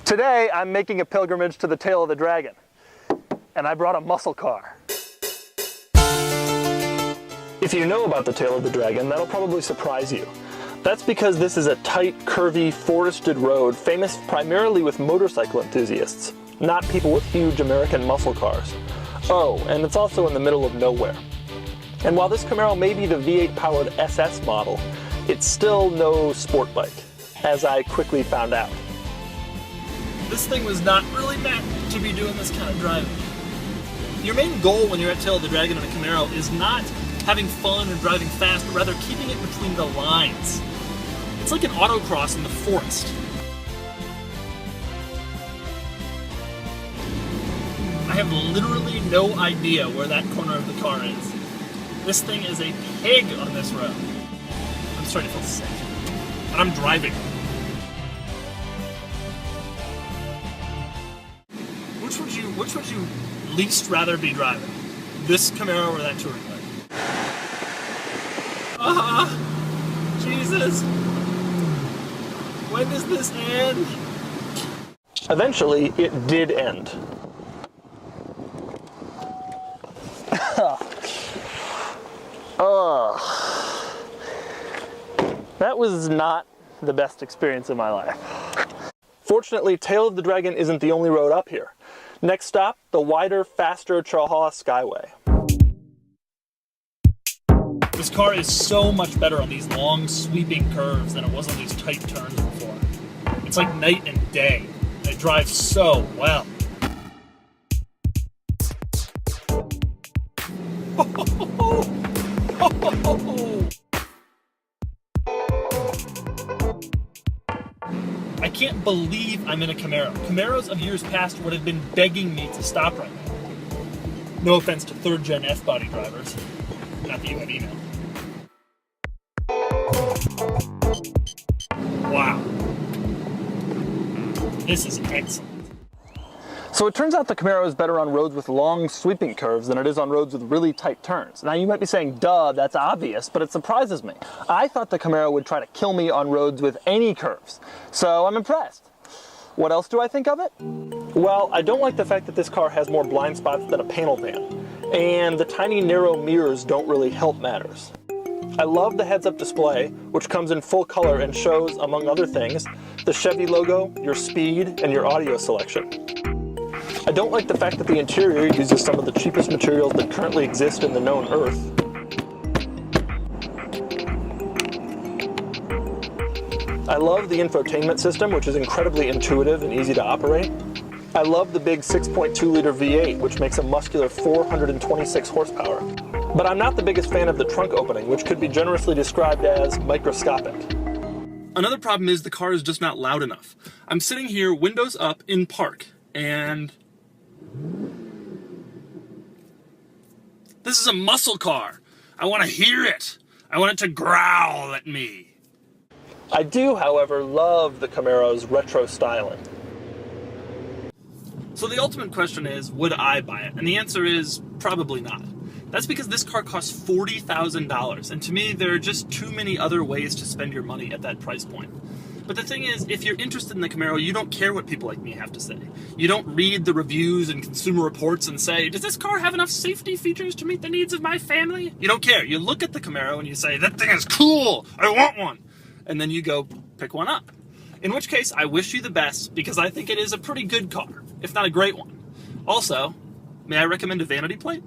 Today, I'm making a pilgrimage to the tail of the dragon, and I brought a muscle car. If you know about the tail of the dragon, that'll probably surprise you. That's because this is a tight, curvy, forested road famous primarily with motorcycle enthusiasts, not people with huge American muscle cars. Oh, and it's also in the middle of nowhere. And while this Camaro may be the V8-powered SS model, it's still no sport bike, as I quickly found out. This thing was not really meant to be doing this kind of driving. Your main goal when you're at Tail of the Dragon in a Camaro is not having fun and driving fast, but rather keeping it between the lines. It's like an autocross in the forest. I have literally no idea where that corner of the car is. This thing is a pig on this road. I'm starting to feel sick. And I'm driving. Which would you least rather be driving? This Camaro or that touring bike? Jesus. When does this end? Eventually, it did end. That was not the best experience of my life. Fortunately, Tail of the Dragon isn't the only road up here. Next stop, the wider, faster Chihuahua Skyway. This car is so much better on these long, sweeping curves than it was on these tight turns before. It's like night and day. And it drives so well. I can't believe I'm in a Camaro. Camaros of years past would have been begging me to stop right now. No offense to third-gen F-body drivers. Not that you have email. Wow. This is excellent. So it turns out the Camaro is better on roads with long sweeping curves than it is on roads with really tight turns. Now you might be saying, duh, that's obvious, but it surprises me. I thought the Camaro would try to kill me on roads with any curves, so I'm impressed. What else do I think of it? Well, I don't like the fact that this car has more blind spots than a panel van, and the tiny narrow mirrors don't really help matters. I love the heads-up display, which comes in full color and shows, among other things, the Chevy logo, your speed, and your audio selection. I don't like the fact that the interior uses some of the cheapest materials that currently exist in the known earth. I love the infotainment system, which is incredibly intuitive and easy to operate. I love the big 6.2-liter V8, which makes a muscular 426 horsepower. But I'm not the biggest fan of the trunk opening, which could be generously described as microscopic. Another problem is the car is just not loud enough. I'm sitting here, windows up, in park, and this is a muscle car. I want to hear it. I want it to growl at me. I do, however, love the Camaro's retro styling. So the ultimate question is, would I buy it? And the answer is probably not. That's because this car costs $40,000, and to me, there are just too many other ways to spend your money at that price point. But the thing is, if you're interested in the Camaro, you don't care what people like me have to say. You don't read the reviews and consumer reports and say, does this car have enough safety features to meet the needs of my family? You don't care. You look at the Camaro and you say, that thing is cool, I want one. And then you go pick one up. In which case, I wish you the best, because I think it is a pretty good car, if not a great one. Also, may I recommend a vanity plate?